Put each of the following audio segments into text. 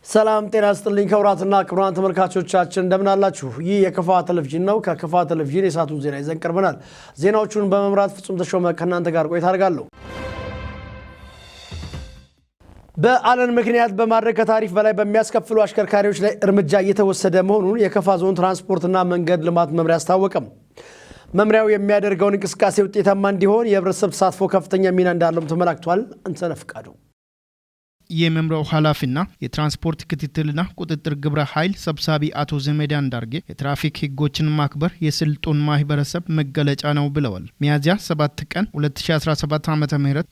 ሰላም ጤና ይስጥልኝ ክቡራትና ክቡራን ተመልካቾቻችን እንደምን አላችሁ? ይህ የከፋ ቴሌቪዥን ነው። ከከፋ ቴሌቪዥን የሰዓቱን ዜና ይዘን ቀርበናል። ዜናዎቹን በመምራት ፍጹም ተሾመ ከእናንተ ጋር ቆይታ አደርጋለሁ። በአለን ምክንያት በማድረግ ከታሪፍ በላይ በሚያስከፍሉ አሽከርካሪዎች ላይ እርምጃ እየተወሰደ መሆኑን የከፋ ዞን ትራንስፖርትና መንገድ ልማት መምሪያ አስታወቀ። መምሪያው የሚያደርገውን እንቅስቃሴ ውጤታማ እንዲሆን የህብረተሰብ ተሳትፎ ከፍተኛ ሚና እንዳለውም ተመላክቷል። አንተነህ ፍቃዱ የመምሪያው ኃላፊና የትራንስፖርት ክትትልና ቁጥጥር ግብረ ኃይል ሰብሳቢ አቶ ዘመዳ እንዳርጌ የትራፊክ ህጎችን ማክበር የስልጡን ማህበረሰብ መገለጫ ነው ብለዋል። ሚያዝያ 7 ቀን 2017 ዓ.ም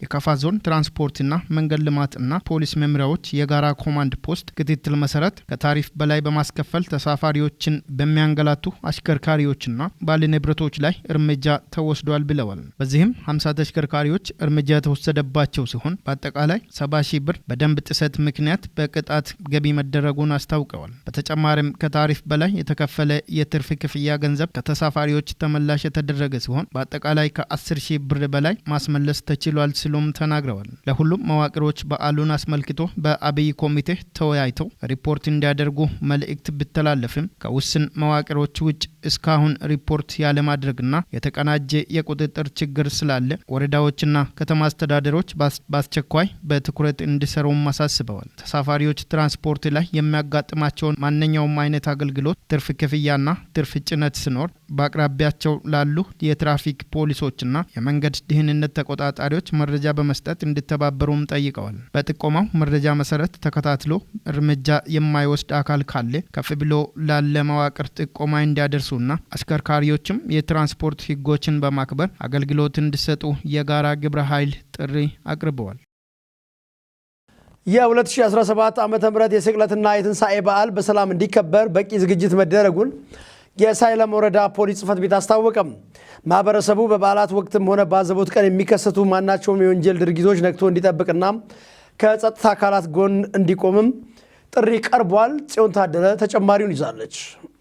የከፋ ዞን ትራንስፖርትና መንገድ ልማትና ፖሊስ መምሪያዎች የጋራ ኮማንድ ፖስት ክትትል መሰረት ከታሪፍ በላይ በማስከፈል ተሳፋሪዎችን በሚያንገላቱ አሽከርካሪዎችና ባለንብረቶች ላይ እርምጃ ተወስዷል ብለዋል። በዚህም 50 ተሽከርካሪዎች እርምጃ የተወሰደባቸው ሲሆን በአጠቃላይ 70 ሺህ ብር ደንብ ጥሰት ምክንያት በቅጣት ገቢ መደረጉን አስታውቀዋል። በተጨማሪም ከታሪፍ በላይ የተከፈለ የትርፍ ክፍያ ገንዘብ ከተሳፋሪዎች ተመላሽ የተደረገ ሲሆን በአጠቃላይ ከ10 ሺህ ብር በላይ ማስመለስ ተችሏል ሲሉም ተናግረዋል። ለሁሉም መዋቅሮች በዓሉን አስመልክቶ በአብይ ኮሚቴ ተወያይተው ሪፖርት እንዲያደርጉ መልእክት ቢተላለፍም ከውስን መዋቅሮች ውጭ እስካሁን ሪፖርት ያለማድረግና የተቀናጀ የቁጥጥር ችግር ስላለ ወረዳዎችና ከተማ አስተዳደሮች በአስቸኳይ በትኩረት እንዲሰሩ ማሳስበዋል። ተሳፋሪዎች ትራንስፖርት ላይ የሚያጋጥማቸውን ማንኛውም አይነት አገልግሎት ትርፍ ክፍያና ትርፍ ጭነት ሲኖር በአቅራቢያቸው ላሉ የትራፊክ ፖሊሶችና የመንገድ ደህንነት ተቆጣጣሪዎች መረጃ በመስጠት እንዲተባበሩም ጠይቀዋል። በጥቆማው መረጃ መሰረት ተከታትሎ እርምጃ የማይወስድ አካል ካለ ከፍ ብሎ ላለ መዋቅር ጥቆማ እንዲያደርሱና አሽከርካሪዎችም የትራንስፖርት ህጎችን በማክበር አገልግሎት እንዲሰጡ የጋራ ግብረ ኃይል ጥሪ አቅርበዋል። የ2017 ዓ.ም የስቅለትና የትንሳኤ በዓል በሰላም እንዲከበር በቂ ዝግጅት መደረጉን የሳይለም ወረዳ ፖሊስ ጽሕፈት ቤት አስታወቀም። ማህበረሰቡ በበዓላት ወቅትም ሆነ ባዘቦት ቀን የሚከሰቱ ማናቸውም የወንጀል ድርጊቶች ነቅቶ እንዲጠብቅና ከጸጥታ አካላት ጎን እንዲቆምም ጥሪ ቀርቧል። ጽዮን ታደለ ተጨማሪውን ይዛለች።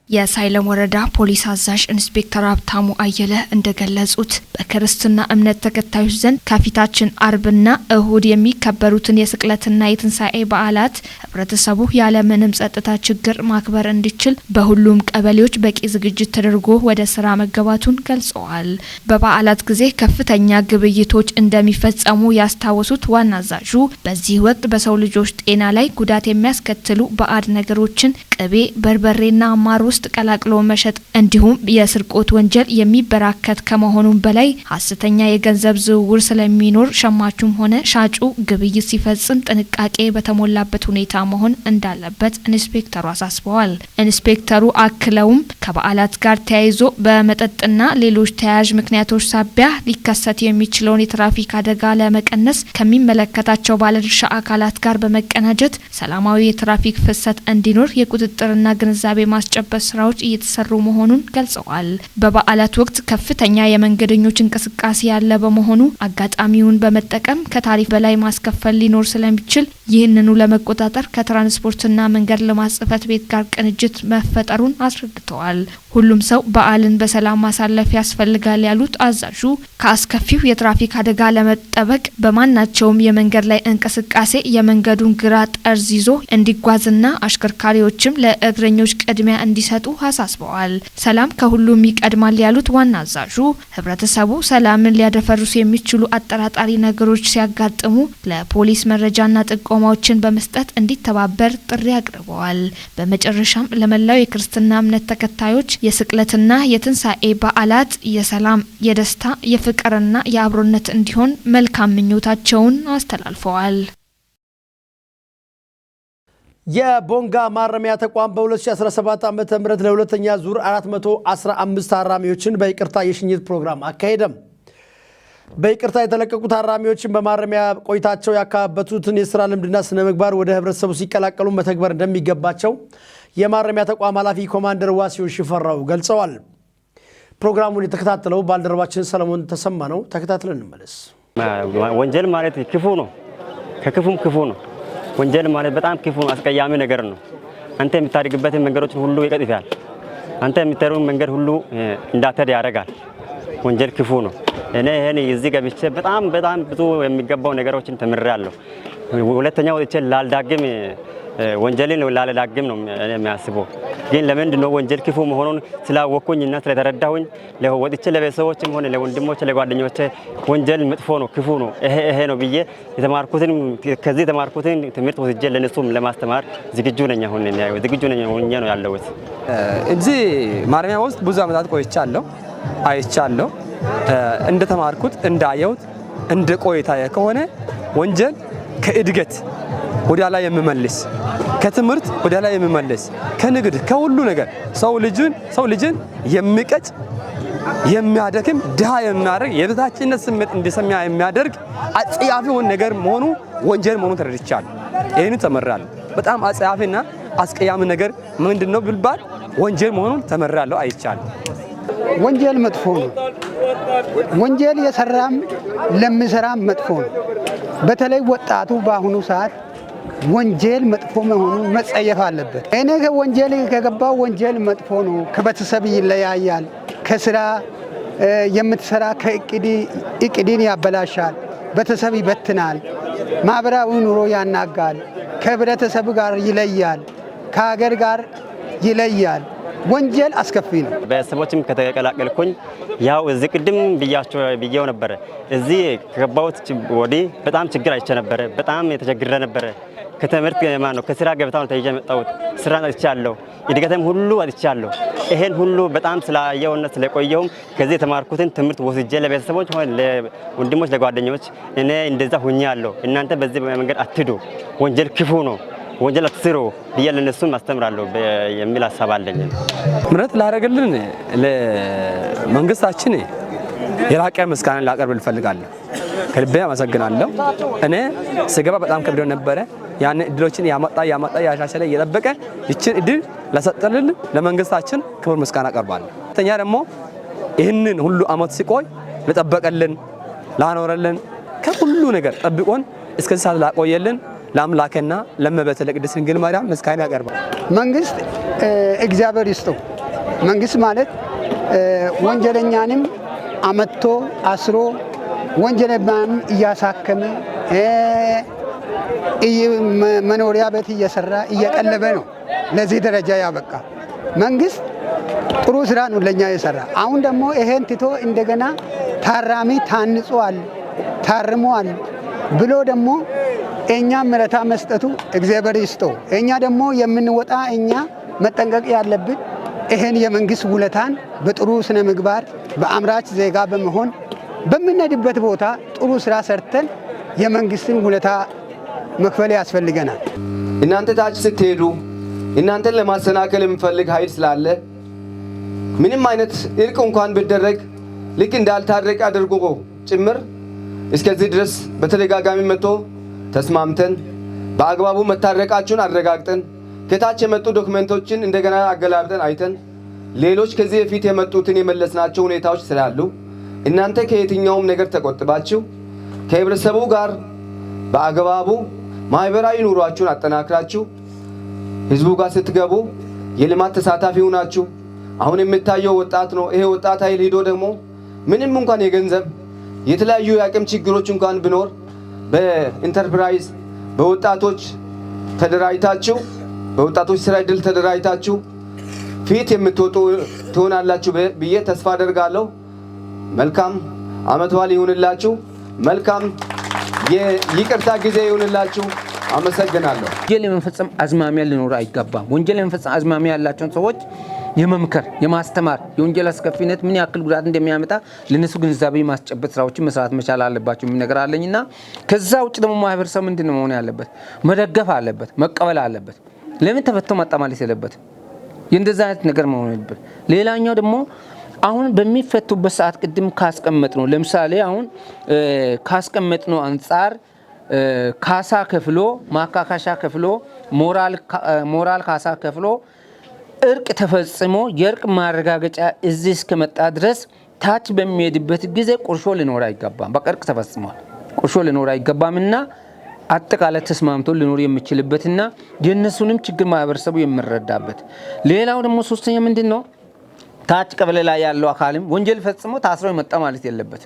የሳይለም ወረዳ ፖሊስ አዛዥ ኢንስፔክተር ሀብታሙ አየለ እንደገለጹት በክርስትና እምነት ተከታዮች ዘንድ ከፊታችን አርብና እሁድ የሚከበሩትን የስቅለትና የትንሳኤ በዓላት ህብረተሰቡ ያለምንም ጸጥታ ችግር ማክበር እንዲችል በሁሉም ቀበሌዎች በቂ ዝግጅት ተደርጎ ወደ ስራ መገባቱን ገልጸዋል። በበዓላት ጊዜ ከፍተኛ ግብይቶች እንደሚፈጸሙ ያስታወሱት ዋና አዛዡ በዚህ ወቅት በሰው ልጆች ጤና ላይ ጉዳት የሚያስከትሉ ባዕድ ነገሮችን ቅቤ፣ በርበሬና ማር ውስጥ ቀላቅሎ መሸጥ እንዲሁም የስርቆት ወንጀል የሚበራከት ከመሆኑም በላይ ሐሰተኛ የገንዘብ ዝውውር ስለሚኖር ሸማቹም ሆነ ሻጩ ግብይት ሲፈጽም ጥንቃቄ በተሞላበት ሁኔታ መሆን እንዳለበት ኢንስፔክተሩ አሳስበዋል። ኢንስፔክተሩ አክለውም ከበዓላት ጋር ተያይዞ በመጠጥና ሌሎች ተያያዥ ምክንያቶች ሳቢያ ሊከሰት የሚችለውን የትራፊክ አደጋ ለመቀነስ ከሚመለከታቸው ባለድርሻ አካላት ጋር በመቀናጀት ሰላማዊ የትራፊክ ፍሰት እንዲኖር የቁጥጥርና ግንዛቤ ማስጨበጥ ስራዎች እየተሰሩ መሆኑን ገልጸዋል። በበዓላት ወቅት ከፍተኛ የመንገደኞች እንቅስቃሴ ያለ በመሆኑ አጋጣሚውን በመጠቀም ከታሪፍ በላይ ማስከፈል ሊኖር ስለሚችል ይህንኑ ለመቆጣጠር ከትራንስፖርትና መንገድ ልማት ጽሕፈት ቤት ጋር ቅንጅት መፈጠሩን አስረድተዋል። ሁሉም ሰው በዓልን በሰላም ማሳለፍ ያስፈልጋል ያሉት አዛዡ ከአስከፊው የትራፊክ አደጋ ለመጠበቅ በማናቸውም የመንገድ ላይ እንቅስቃሴ የመንገዱን ግራ ጠርዝ ይዞ እንዲጓዝና አሽከርካሪዎችም ለእግረኞች ቅድሚያ እንዲሰጡ አሳስበዋል። ሰላም ከሁሉም ይቀድማል ያሉት ዋና አዛዡ ህብረተሰቡ ሰላምን ሊያደፈርሱ የሚችሉ አጠራጣሪ ነገሮች ሲያጋጥሙ ለፖሊስ መረጃና ጥቆማዎችን በመስጠት እንዲተባበር ጥሪ አቅርበዋል። በመጨረሻም ለመላው የክርስትና እምነት ተከታዮች የስቅለትና የትንሳኤ በዓላት የሰላም፣ የደስታ፣ የፍቅርና የአብሮነት እንዲሆን መልካም ምኞታቸውን አስተላልፈዋል። የቦንጋ ማረሚያ ተቋም በ2017 ዓ.ም ለሁለተኛ ዙር 415 ታራሚዎችን በይቅርታ የሽኝት ፕሮግራም አካሄደም። በይቅርታ የተለቀቁ ታራሚዎችን በማረሚያ ቆይታቸው ያካበቱትን የስራ ልምድና ስነ ምግባር ወደ ህብረተሰቡ ሲቀላቀሉ መተግበር እንደሚገባቸው የማረሚያ ተቋም ኃላፊ ኮማንደር ዋሲው ሽፈራው ገልጸዋል። ፕሮግራሙን የተከታተለው ባልደረባችን ሰለሞን ተሰማ ነው። ተከታትለን እንመለስ። ወንጀል ማለት ክፉ ነው፣ ከክፉም ክፉ ነው። ወንጀል ማለት በጣም ክፉ አስቀያሚ ነገር ነው። አንተ የምታደርግበትን መንገዶችን ሁሉ ይቀጥፋል። አንተ የምትሄደውን መንገድ ሁሉ እንዳትሄድ ያደርጋል። ወንጀል ክፉ ነው። እኔ ይሄን እዚህ ገብቼ በጣም ብዙ የሚገባው ነገሮችን ተምሬያለሁ። ሁለተኛው ወጥቼ ላልዳግም ወንጀልን ላለዳግም ነው የሚያስበው። ግን ለምንድን ነው ወንጀል ክፉ መሆኑን ስላወቅኩኝና ስለተረዳሁኝ ለወጥቼ ለቤተሰቦችም ሆነ ለወንድሞቼ ለጓደኞቼ ወንጀል መጥፎ ነው ክፉ ነው ይሄ ነው ብዬ ከዚህ የተማርኩትን ትምህርት ወስጄ ለነሱም ለማስተማር ዝግጁ ነኝ። አሁን ዝግጁ ነኝ ሆኜ ነው ያለሁት። እዚህ ማረሚያ ውስጥ ብዙ ዓመታት ቆይቻለሁ፣ አይቻለሁ። እንደተማርኩት እንዳየሁት እንደ ቆይታዬ ከሆነ ወንጀል ከእድገት ወደ ላይ የሚመልስ ከትምህርት ወደ ላይ የሚመልስ ከንግድ ከሁሉ ነገር ሰው ልጅን የሚቀጭ የሚያደክም ድሃ የሚያደርግ የበታችነት ስሜት እንዲሰማ የሚያደርግ አጸያፊውን ነገር መሆኑ ወንጀል መሆኑ ተረድቻለሁ። ይሄን ተመራለሁ። በጣም አጸያፊና አስቀያሚ ነገር ምንድነው ቢባል ወንጀል መሆኑን ተመራለሁ፣ አይቻለሁ። ወንጀል መጥፎ ነው። ወንጀል የሰራም ለሚሰራም መጥፎ ነው። በተለይ ወጣቱ በአሁኑ ሰዓት ወንጀል መጥፎ መሆኑን መጸየፍ አለበት። እኔ ከወንጀል ከገባው ወንጀል መጥፎ ነው። ከቤተሰብ ይለያያል። ከስራ የምትሰራ እቅድን ያበላሻል። ቤተሰብ ይበትናል። ማህበራዊ ኑሮ ያናጋል። ከህብረተሰብ ጋር ይለያል። ከሀገር ጋር ይለያል። ወንጀል አስከፊ ነው። ቤተሰቦችም ከተቀላቀልኩኝ ያው እዚህ ቅድም ብያው ነበረ። እዚህ ከገባሁት ወዲህ በጣም ችግር አይቼ ነበረ። በጣም የተቸግረ ነበረ። ከትምህርት ነው ከስራ ገበታውን ተይዤ መጣሁት። ስራ አጥቻለሁ። እድገትም ሁሉ አጥቻለሁ። ይሄን ሁሉ በጣም ስላየውና ስለቆየውም ከዚህ የተማርኩትን ትምህርት ወስጄ ለቤተሰቦች ሆነ ለወንድሞች ለጓደኞች እኔ እንደዛ ሆኛለሁ። እናንተ በዚህ መንገድ አትዱ፣ ወንጀል ክፉ ነው፣ ወንጀል አትስሩ ብዬ ለነሱም አስተምራለሁ የሚል ሀሳብ አለኝ። ምሕረት ላደረገልን ለመንግስታችን የላቀ ምስጋና ላቀርብ እፈልጋለሁ። ከልቤ አመሰግናለሁ። እኔ ስገባ በጣም ከብዶኝ ነበረ። ያን እድሎችን ያመጣ ያሻሻለ እየጠበቀ ይችን እድል ለሰጠልን ለመንግስታችን ክብር ምስጋና አቀርባለሁ። ተኛ ደግሞ ይህንን ሁሉ አመት ሲቆይ ለጠበቀልን ላኖረልን ከሁሉ ነገር ጠብቆን እስከዚህ ሰዓት ላቆየልን ለአምላክና ለእመቤተ ለቅድስት ድንግል ማርያም ምስጋና ያቀርባል። መንግስት እግዚአብሔር ይስጠው። መንግስት ማለት ወንጀለኛንም አመጥቶ አስሮ ወንጀለኛንም እያሳከመ መኖሪያ ቤት እየሰራ እየቀለበ ነው ለዚህ ደረጃ ያበቃ። መንግስት ጥሩ ስራ ነው ለኛ የሰራ። አሁን ደግሞ ይሄን ትቶ እንደገና ታራሚ ታንጿል ታርሟል ብሎ ደግሞ እኛ ምሕረት መስጠቱ እግዚአብሔር ይስጠው። እኛ ደግሞ የምንወጣ እኛ መጠንቀቅ ያለብን ይሄን የመንግስት ውለታን በጥሩ ስነ ምግባር በአምራች ዜጋ በመሆን በምንሄድበት ቦታ ጥሩ ስራ ሰርተን የመንግስትን ውለታ መክፈል ያስፈልገናል። እናንተ ታች ስትሄዱ እናንተን ለማሰናከል የሚፈልግ ኃይል ስላለ ምንም አይነት እርቅ እንኳን ቢደረግ ልክ እንዳልታረቀ አድርጎ ጭምር እስከዚህ ድረስ በተደጋጋሚ መጥቶ ተስማምተን በአግባቡ መታረቃችሁን አረጋግጠን ከታች የመጡ ዶክመንቶችን እንደገና አገላብጠን አይተን ሌሎች ከዚህ በፊት የመጡትን የመለስናቸው ሁኔታዎች ስላሉ እናንተ ከየትኛውም ነገር ተቆጥባችሁ ከህብረተሰቡ ጋር በአግባቡ ማህበራዊ ኑሯችሁን አጠናክራችሁ ህዝቡ ጋር ስትገቡ የልማት ተሳታፊ ሆናችሁ አሁን የምታየው ወጣት ነው። ይሄ ወጣት ኃይል ሄዶ ደግሞ ምንም እንኳን የገንዘብ የተለያዩ የአቅም ችግሮች እንኳን ቢኖር በኢንተርፕራይዝ በወጣቶች ተደራጅታችሁ በወጣቶች ስራ ዕድል ተደራጅታችሁ ፊት የምትወጡ ትሆናላችሁ ብዬ ተስፋ አደርጋለሁ። መልካም ዓመት በዓል ይሁንላችሁ። መልካም የይቅርታ ጊዜ ይሁንላችሁ። አመሰግናለሁ። ወንጀል የመፈጸም አዝማሚያ ሊኖር አይገባም። ወንጀል የመፈጸም አዝማሚያ ያላቸውን ሰዎች የመምከር የማስተማር የወንጀል አስከፊነት ምን ያክል ጉዳት እንደሚያመጣ ለነሱ ግንዛቤ ማስጨበጥ ስራዎችን መስራት መቻል አለባቸው የሚል ነገር አለኝና ከዛ ውጭ ደግሞ ማህበረሰብ ምንድነው መሆን ያለበት? መደገፍ አለበት፣ መቀበል አለበት። ለምን ተፈቶ መጣ ማለት የለበት። የእንደዛ አይነት ነገር መሆን ያለበት። ሌላኛው ደግሞ አሁን በሚፈቱበት ሰዓት ቅድም ካስቀመጥ ነው ለምሳሌ አሁን ካስቀመጥ ነው አንፃር ካሳ ከፍሎ ማካካሻ ከፍሎ ሞራል ካሳ ከፍሎ እርቅ ተፈጽሞ የእርቅ ማረጋገጫ እዚህ እስከመጣ ድረስ ታች በሚሄድበት ጊዜ ቁርሾ ሊኖር አይገባም። በቃ እርቅ ተፈጽሟል፣ ቁርሾ ሊኖር አይገባምና አጠቃላይ ተስማምቶ ሊኖር የሚችልበትና የነሱንም ችግር ማህበረሰቡ የሚረዳበት። ሌላው ደግሞ ሶስተኛ ምንድነው ታች ቀበሌ ላይ ያለው አካልም ወንጀል ፈጽሞ ታስሮ የመጣ ማለት የለበት።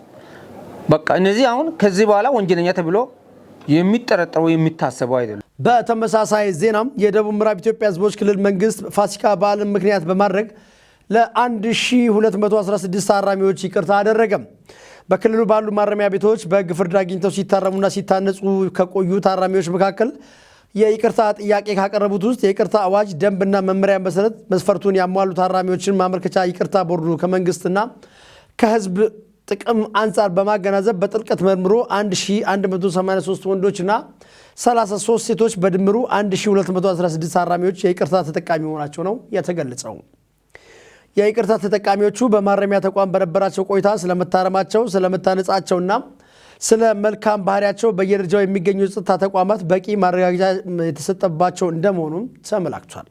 በቃ እነዚህ አሁን ከዚህ በኋላ ወንጀለኛ ተብሎ የሚጠረጠሩ የሚታሰቡ አይደለም። በተመሳሳይ ዜናም የደቡብ ምዕራብ ኢትዮጵያ ህዝቦች ክልል መንግስት ፋሲካ በዓልን ምክንያት በማድረግ ለ1216 ታራሚዎች ይቅርታ አደረገ። በክልሉ ባሉ ማረሚያ ቤቶች በሕግ ፍርድ አግኝተው ሲታረሙና ሲታነጹ ከቆዩ ታራሚዎች መካከል የይቅርታ ጥያቄ ካቀረቡት ውስጥ የይቅርታ አዋጅ ደንብና መመሪያ መሰረት መስፈርቱን ያሟሉ ታራሚዎችን ማመልከቻ ይቅርታ ቦርዱ ከመንግስትና ከህዝብ ጥቅም አንጻር በማገናዘብ በጥልቀት መርምሮ 1183 ወንዶችና 33 ሴቶች በድምሩ 1216 ታራሚዎች የይቅርታ ተጠቃሚ መሆናቸው ነው የተገለጸው። የይቅርታ ተጠቃሚዎቹ በማረሚያ ተቋም በነበራቸው ቆይታ ስለመታረማቸው፣ ስለመታነጻቸውና ስለ መልካም ባህሪያቸው በየደረጃው የሚገኙ የጸጥታ ተቋማት በቂ ማረጋገጫ የተሰጠባቸው እንደመሆኑም ተመላክቷል።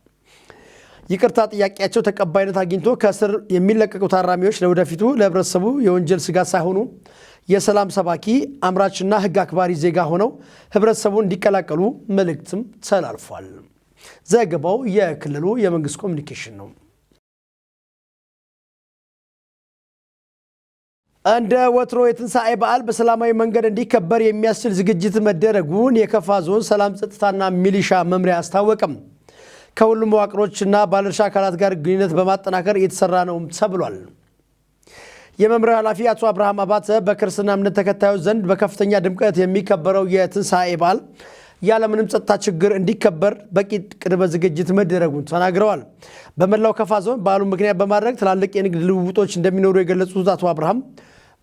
ይቅርታ ጥያቄያቸው ተቀባይነት አግኝቶ ከእስር የሚለቀቁ ታራሚዎች ለወደፊቱ ለህብረተሰቡ የወንጀል ስጋት ሳይሆኑ የሰላም ሰባኪ አምራችና ህግ አክባሪ ዜጋ ሆነው ህብረተሰቡን እንዲቀላቀሉ መልእክትም ተላልፏል። ዘገባው የክልሉ የመንግስት ኮሚኒኬሽን ነው። እንደ ወትሮ የትንሣኤ በዓል በሰላማዊ መንገድ እንዲከበር የሚያስችል ዝግጅት መደረጉን የከፋ ዞን ሰላም ጸጥታና ሚሊሻ መምሪያ አስታወቀም። ከሁሉም መዋቅሮችና ባለድርሻ አካላት ጋር ግንኙነት በማጠናከር እየተሰራ ነው ተብሏል። የመምሪያው ኃላፊ አቶ አብርሃም አባተ በክርስትና እምነት ተከታዮች ዘንድ በከፍተኛ ድምቀት የሚከበረው የትንሣኤ በዓል ያለምንም ጸጥታ ችግር እንዲከበር በቂ ቅድመ ዝግጅት መደረጉን ተናግረዋል። በመላው ከፋ ዞን በዓሉን ምክንያት በማድረግ ትላልቅ የንግድ ልውውጦች እንደሚኖሩ የገለጹት አቶ አብርሃም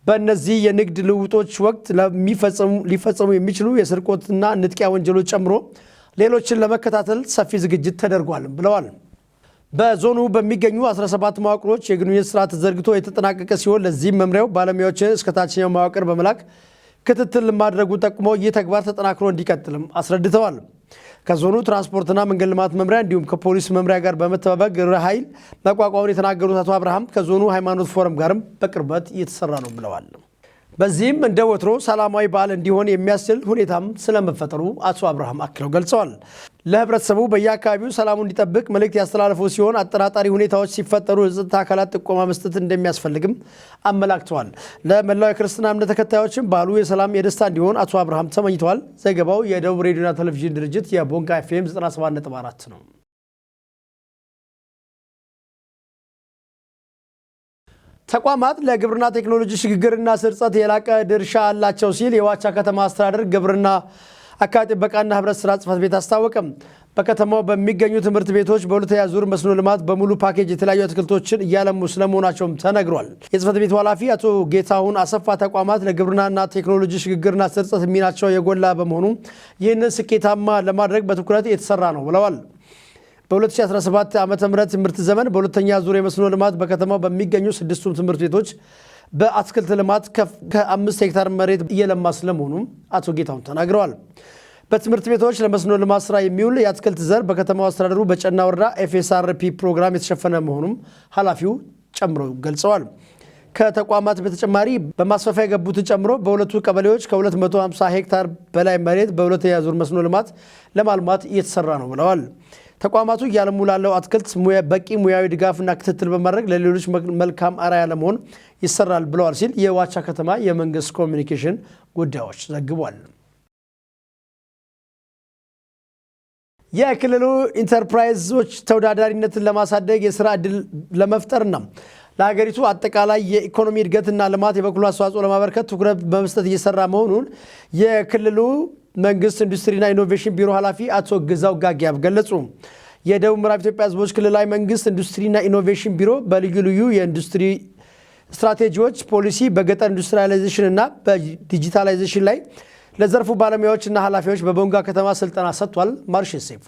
በእነዚህ የንግድ ልውውጦች ወቅት ሊፈጸሙ የሚችሉ የስርቆትና ንጥቂያ ወንጀሎች ጨምሮ ሌሎችን ለመከታተል ሰፊ ዝግጅት ተደርጓል ብለዋል። በዞኑ በሚገኙ 17 መዋቅሮች የግንኙነት ስርዓት ተዘርግቶ የተጠናቀቀ ሲሆን ለዚህም መምሪያው ባለሙያዎችን እስከ ታችኛው መዋቅር በመላክ ክትትል ማድረጉ ጠቁሞ ይህ ተግባር ተጠናክሮ እንዲቀጥልም አስረድተዋል። ከዞኑ ትራንስፖርትና መንገድ ልማት መምሪያ እንዲሁም ከፖሊስ መምሪያ ጋር በመተባበር ግብረ ኃይል መቋቋሙን የተናገሩት አቶ አብርሃም ከዞኑ ሃይማኖት ፎረም ጋርም በቅርበት እየተሰራ ነው ብለዋል። በዚህም እንደ ወትሮ ሰላማዊ በዓል እንዲሆን የሚያስችል ሁኔታም ስለመፈጠሩ አቶ አብርሃም አክለው ገልጸዋል። ለህብረተሰቡ በየአካባቢው ሰላሙ እንዲጠብቅ መልእክት ያስተላለፉ ሲሆን አጠራጣሪ ሁኔታዎች ሲፈጠሩ የጸጥታ አካላት ጥቆማ መስጠት እንደሚያስፈልግም አመላክተዋል። ለመላው የክርስትና እምነት ተከታዮችም በዓሉ የሰላም የደስታ እንዲሆን አቶ አብርሃም ተመኝተዋል። ዘገባው የደቡብ ሬዲዮና ቴሌቪዥን ድርጅት የቦንጋ ኤፍኤም 97.4 ነው። ተቋማት ለግብርና ቴክኖሎጂ ሽግግርና ስርጸት የላቀ ድርሻ አላቸው ሲል የዋቻ ከተማ አስተዳደር ግብርና አካባቢ ጥበቃና ህብረት ስራ ጽሕፈት ቤት አስታወቀም። በከተማው በሚገኙ ትምህርት ቤቶች በሁለተኛ ዙር መስኖ ልማት በሙሉ ፓኬጅ የተለያዩ አትክልቶችን እያለሙ ስለመሆናቸውም ተነግሯል። የጽሕፈት ቤቱ ኃላፊ አቶ ጌታሁን አሰፋ ተቋማት ለግብርናና ቴክኖሎጂ ሽግግርና ስርጸት ሚናቸው የጎላ በመሆኑ ይህንን ስኬታማ ለማድረግ በትኩረት የተሰራ ነው ብለዋል። በ2017 ዓ.ም ትምህርት ዘመን በሁለተኛ ዙር የመስኖ ልማት በከተማው በሚገኙ 6ቱም ትምህርት ቤቶች በአትክልት ልማት ከ5 ሄክታር መሬት እየለማ ስለመሆኑም አቶ ጌታሁን ተናግረዋል። በትምህርት ቤቶች ለመስኖ ልማት ስራ የሚውል የአትክልት ዘር በከተማው አስተዳደሩ በጨና ወረዳ ኤፍኤስአርፒ ፕሮግራም የተሸፈነ መሆኑም ኃላፊው ጨምረው ገልጸዋል። ከተቋማት በተጨማሪ በማስፋፊያ የገቡትን ጨምሮ በሁለቱ ቀበሌዎች ከ250 ሄክታር በላይ መሬት በሁለተኛ ዙር መስኖ ልማት ለማልማት እየተሰራ ነው ብለዋል። ተቋማቱ እያለሙ ላለው አትክልት በቂ ሙያዊ ድጋፍና ክትትል በማድረግ ለሌሎች መልካም አርአያ ለመሆን ይሰራል ብለዋል ሲል የዋቻ ከተማ የመንግስት ኮሚኒኬሽን ጉዳዮች ዘግቧል። የክልሉ ኢንተርፕራይዞች ተወዳዳሪነትን ለማሳደግ የስራ ዕድል ለመፍጠርና ለሀገሪቱ አጠቃላይ የኢኮኖሚ እድገትና ልማት የበኩሉ አስተዋጽኦ ለማበርከት ትኩረት በመስጠት እየሰራ መሆኑን የክልሉ መንግስት ኢንዱስትሪና ኢኖቬሽን ቢሮ ኃላፊ አቶ ግዛው ጋጊያብ ገለጹ። የደቡብ ምዕራብ ኢትዮጵያ ህዝቦች ክልላዊ መንግስት ኢንዱስትሪና ኢኖቬሽን ቢሮ በልዩ ልዩ የኢንዱስትሪ ስትራቴጂዎች ፖሊሲ፣ በገጠር ኢንዱስትሪያላይዜሽን እና በዲጂታላይዜሽን ላይ ለዘርፉ ባለሙያዎችና ኃላፊዎች በቦንጋ ከተማ ስልጠና ሰጥቷል። ማርሽ ሴፉ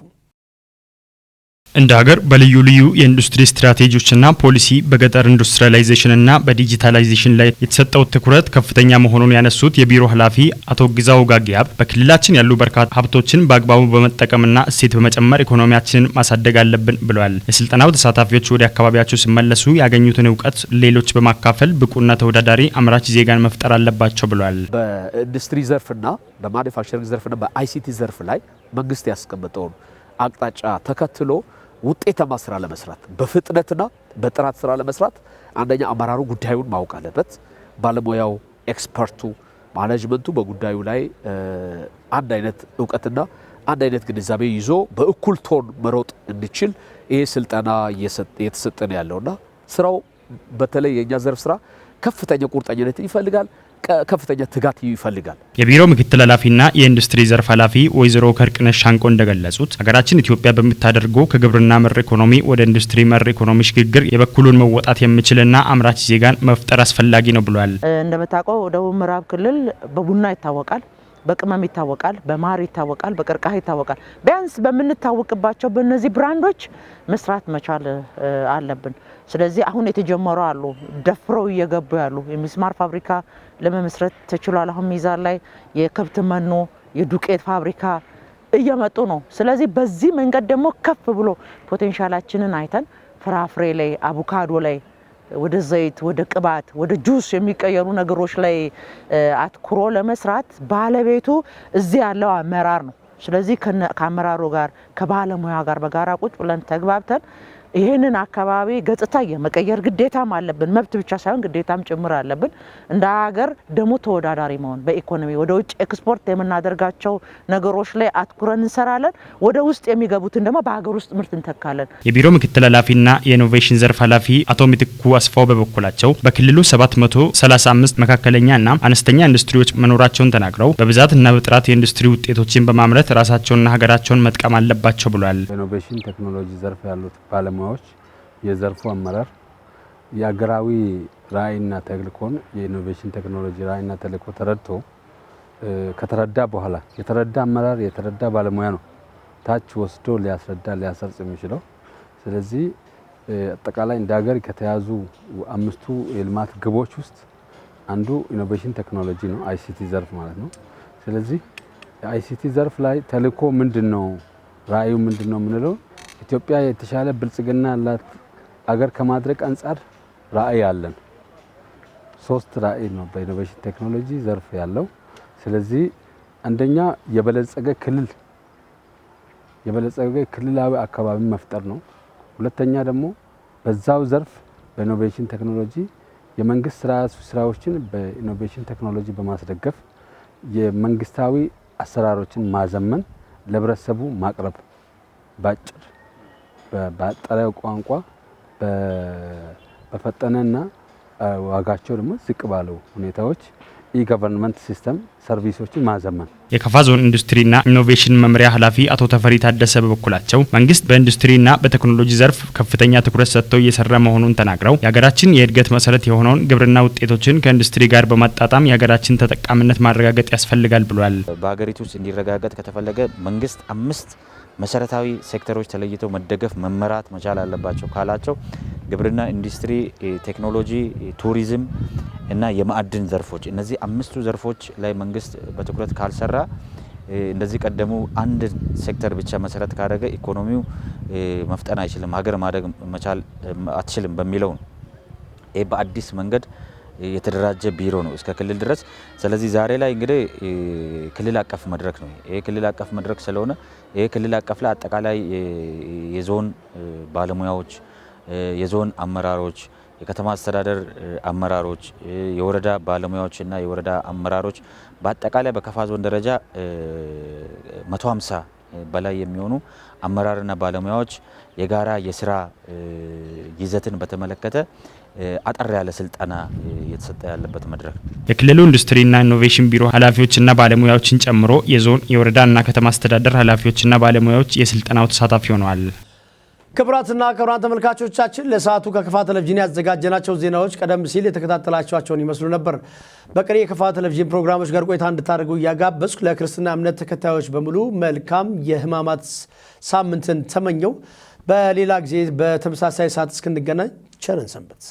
እንደ ሀገር በልዩ ልዩ የኢንዱስትሪ ስትራቴጂዎችና ፖሊሲ በገጠር ኢንዱስትሪያላይዜሽንና በዲጂታላይዜሽን ላይ የተሰጠው ትኩረት ከፍተኛ መሆኑን ያነሱት የቢሮ ኃላፊ አቶ ግዛው ጋጊያብ በክልላችን ያሉ በርካታ ሀብቶችን በአግባቡ በመጠቀምና እሴት በመጨመር ኢኮኖሚያችንን ማሳደግ አለብን ብለዋል። የስልጠናው ተሳታፊዎች ወደ አካባቢያቸው ሲመለሱ ያገኙትን እውቀት ሌሎች በማካፈል ብቁና ተወዳዳሪ አምራች ዜጋን መፍጠር አለባቸው ብለዋል። በኢንዱስትሪ ዘርፍና በማኑፋክቸሪንግ ዘርፍና በአይሲቲ ዘርፍ ላይ መንግስት ያስቀመጠውን አቅጣጫ ተከትሎ ውጤታማ ስራ ለመስራት በፍጥነትና በጥራት ስራ ለመስራት አንደኛ አመራሩ ጉዳዩን ማወቅ አለበት። ባለሙያው፣ ኤክስፐርቱ፣ ማኔጅመንቱ በጉዳዩ ላይ አንድ አይነት እውቀትና አንድ አይነት ግንዛቤ ይዞ በእኩል ቶን መሮጥ እንዲችል ይሄ ስልጠና እየተሰጠን ያለውና ስራው በተለይ የኛ ዘርፍ ስራ ከፍተኛ ቁርጠኝነት ይፈልጋል፣ ከፍተኛ ትጋት ይፈልጋል። የቢሮ ምክትል ኃላፊና የኢንዱስትሪ ዘርፍ ኃላፊ ወይዘሮ ከርቅነሽ ሻንቆ እንደገለጹት ሀገራችን ኢትዮጵያ በምታደርገው ከግብርና መር ኢኮኖሚ ወደ ኢንዱስትሪ መር ኢኮኖሚ ሽግግር የበኩሉን መወጣት የሚችልና አምራች ዜጋን መፍጠር አስፈላጊ ነው ብሏል። እንደምታውቀው ደቡብ ምዕራብ ክልል በቡና ይታወቃል፣ በቅመም ይታወቃል፣ በማር ይታወቃል፣ በቀርከሃ ይታወቃል። ቢያንስ በምንታወቅባቸው በእነዚህ ብራንዶች መስራት መቻል አለብን። ስለዚህ አሁን የተጀመሩ አሉ፣ ደፍረው እየገቡ ያሉ የሚስማር ፋብሪካ ለመመስረት ተችሏል። አሁን ሚዛን ላይ የከብት መኖ የዱቄት ፋብሪካ እየመጡ ነው። ስለዚህ በዚህ መንገድ ደግሞ ከፍ ብሎ ፖቴንሻላችንን አይተን ፍራፍሬ ላይ አቮካዶ ላይ ወደ ዘይት ወደ ቅባት ወደ ጁስ የሚቀየሩ ነገሮች ላይ አትኩሮ ለመስራት ባለቤቱ እዚህ ያለው አመራር ነው። ስለዚህ ከአመራሩ ጋር ከባለሙያ ጋር በጋራ ቁጭ ብለን ተግባብተን ይሄንን አካባቢ ገጽታ የመቀየር ግዴታም አለብን። መብት ብቻ ሳይሆን ግዴታም ጭምር አለብን። እንደ ሀገር ደግሞ ተወዳዳሪ መሆን በኢኮኖሚ ወደ ውጭ ኤክስፖርት የምናደርጋቸው ነገሮች ላይ አትኩረን እንሰራለን። ወደ ውስጥ የሚገቡትን ደግሞ በሀገር ውስጥ ምርት እንተካለን። የቢሮ ምክትል ኃላፊና የኢኖቬሽን ዘርፍ ኃላፊ አቶ ምትኩ አስፋው በበኩላቸው በክልሉ 735 መካከለኛና አነስተኛ ኢንዱስትሪዎች መኖራቸውን ተናግረው በብዛትና በጥራት የኢንዱስትሪ ውጤቶችን በማምረት ራሳቸውንና ሀገራቸውን መጥቀም አለባቸው ብሏል። ኢኖቬሽን ቴክኖሎጂ ዘርፍ ያሉት ባለሙያዎች የዘርፉ አመራር የአገራዊ ራዕይና ተልዕኮን የኢኖቬሽን ቴክኖሎጂ ራዕይና ተልዕኮ ተረድቶ ከተረዳ በኋላ የተረዳ አመራር የተረዳ ባለሙያ ነው ታች ወስዶ ሊያስረዳ ሊያሰርጽ የሚችለው። ስለዚህ አጠቃላይ እንደ ሀገር ከተያዙ አምስቱ የልማት ግቦች ውስጥ አንዱ ኢኖቬሽን ቴክኖሎጂ ነው፣ አይሲቲ ዘርፍ ማለት ነው። ስለዚህ አይሲቲ ዘርፍ ላይ ተልዕኮ ምንድነው፣ ራዕዩ ምንድነው የምንለው ኢትዮጵያ የተሻለ ብልጽግና ያላት አገር ከማድረግ አንጻር ራዕይ አለን። 3 ራዕይ ነው በኢኖቬሽን ቴክኖሎጂ ዘርፍ ያለው። ስለዚህ አንደኛ የበለጸገ ክልላዊ አካባቢ መፍጠር ነው። ሁለተኛ ደግሞ በዛው ዘርፍ በኢኖቬሽን ቴክኖሎጂ የመንግስት ስራዎችን በኢኖቬሽን ቴክኖሎጂ በማስደገፍ የመንግስታዊ አሰራሮችን ማዘመን ለህብረተሰቡ ማቅረብ ባጭር በአጠራው ቋንቋ በፈጠነና ዋጋቸው ደግሞ ዝቅ ባለው ሁኔታዎች ኢገቨርንመንት ሲስተም ሰርቪሶችን ማዘመን። የከፋ ዞን ኢንዱስትሪና ኢኖቬሽን መምሪያ ኃላፊ አቶ ተፈሪ ታደሰ በበኩላቸው መንግስት በኢንዱስትሪና በቴክኖሎጂ ዘርፍ ከፍተኛ ትኩረት ሰጥቶ እየሰራ መሆኑን ተናግረው የሀገራችን የእድገት መሰረት የሆነውን ግብርና ውጤቶችን ከኢንዱስትሪ ጋር በማጣጣም የሀገራችን ተጠቃሚነት ማረጋገጥ ያስፈልጋል ብሏል። በሀገሪቱ ውስጥ እንዲረጋገጥ ከተፈለገ መንግስት 5 መሰረታዊ ሴክተሮች ተለይተው መደገፍ መመራት መቻል አለባቸው ካላቸው ግብርና፣ ኢንዱስትሪ፣ ቴክኖሎጂ፣ ቱሪዝም እና የማዕድን ዘርፎች እነዚህ 5ቱ ዘርፎች ላይ መንግስት በትኩረት ካልሰራ እንደዚህ ቀደሙ አንድ ሴክተር ብቻ መሰረት ካደረገ ኢኮኖሚው መፍጠን አይችልም፣ ሀገር ማደግ መቻል አትችልም በሚለው ነው። ይሄ በአዲስ መንገድ የተደራጀ ቢሮ ነው እስከ ክልል ድረስ። ስለዚህ ዛሬ ላይ እንግዲህ ክልል አቀፍ መድረክ ነው። ይሄ ክልል አቀፍ መድረክ ስለሆነ ይሄ ክልል አቀፍ ላይ አጠቃላይ የዞን ባለሙያዎች፣ የዞን አመራሮች፣ የከተማ አስተዳደር አመራሮች፣ የወረዳ ባለሙያዎችና የወረዳ አመራሮች በአጠቃላይ በከፋ ዞን ደረጃ 150 በላይ የሚሆኑ አመራርና ባለሙያዎች የጋራ የስራ ይዘትን በተመለከተ አጠር ያለ ስልጠና እየተሰጠ ያለበት መድረክ ነው። የክልሉ ኢንዱስትሪና ኢኖቬሽን ቢሮ ኃላፊዎችና ባለሙያዎችን ጨምሮ የዞን የወረዳና ከተማ አስተዳደር ኃላፊዎችና ባለሙያዎች የስልጠናው ተሳታፊ ሆነዋል። ክቡራትና ክቡራን ተመልካቾቻችን ለሰዓቱ ከከፋ ቴሌቪዥን ያዘጋጀናቸው ዜናዎች ቀደም ሲል የተከታተላችኋቸውን ይመስሉ ነበር። በቀሪ የከፋ ቴሌቪዥን ፕሮግራሞች ጋር ቆይታ እንድታደርጉ እያጋበዝኩ ለክርስትና እምነት ተከታዮች በሙሉ መልካም የሕማማት ሳምንትን ተመኘው። በሌላ ጊዜ በተመሳሳይ ሰዓት እስክንገናኝ ቸርን ሰንበት።